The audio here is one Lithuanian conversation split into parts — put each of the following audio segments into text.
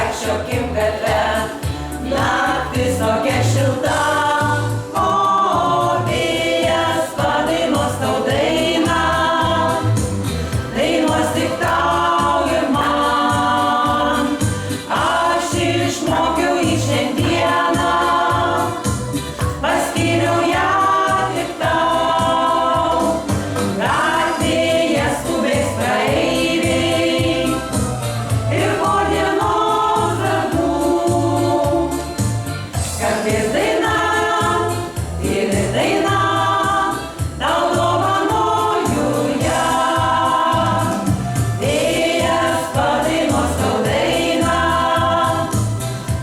vaikščiokim gatve, naktis tokia šilta, o vėjas padainuos tau dainą, dainuos tik tau ir man. Aš išmokiau jį šiandieną, paskyriau ją tik tau, gatvėje skubės praeiviai ir po dienos darbų skambės daina, tyli daina, tau dovanoju ją. Vėjas padainuos tau dainą,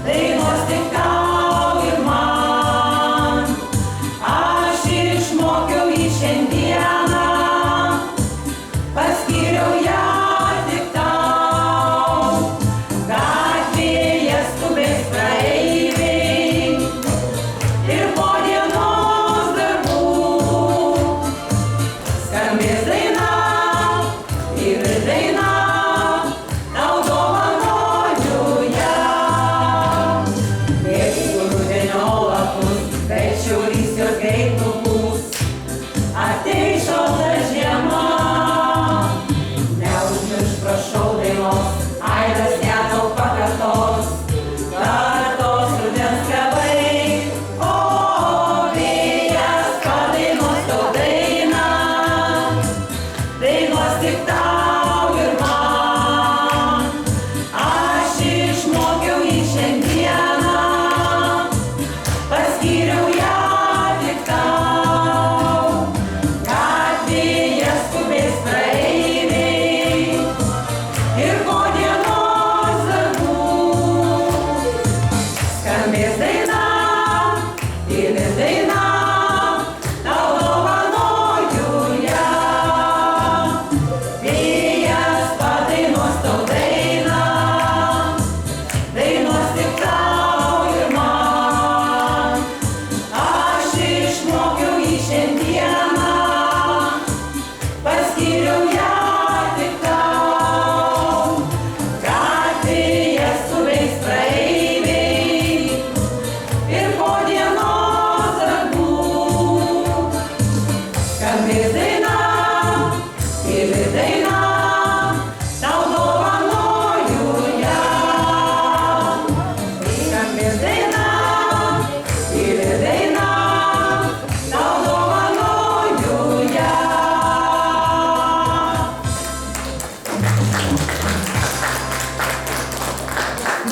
dainuos tik tau ir man. Aš išmokiau jį šiandieną, paskyriau ją tik tau, gatvėje skubės praeiviai ir po dienos darbų skambės daina, tyli daina, tau dovanoju ją. Mėgstu rudenio lapus, bet šiaurys jos greit nupūs, ateis šalta žiema. Neužmiršk, prašau, dainos, aidas ją tau pakartos, kartos rudens klevai, o vėjas padainuos tau dainą, dainuos tik tau ir man. Aš išmokiau jį šiandieną, paskyriau ją tik tau, gatvėje skubės praeiviai ir po dienos darbų skambės daina, tyli daina, tau dovanoju ją. Vėjas padainuos tau dainą, dainuos tik tau ir man. Aš išmokiau jį šiandieną, paskyriau ją tik tau, gatvėje skubės praeiviai ir po dienos darbų skambės daina, tyli daina, tau dovanoju ją. Skambės daina, tyli daina, tau dovanoju ją.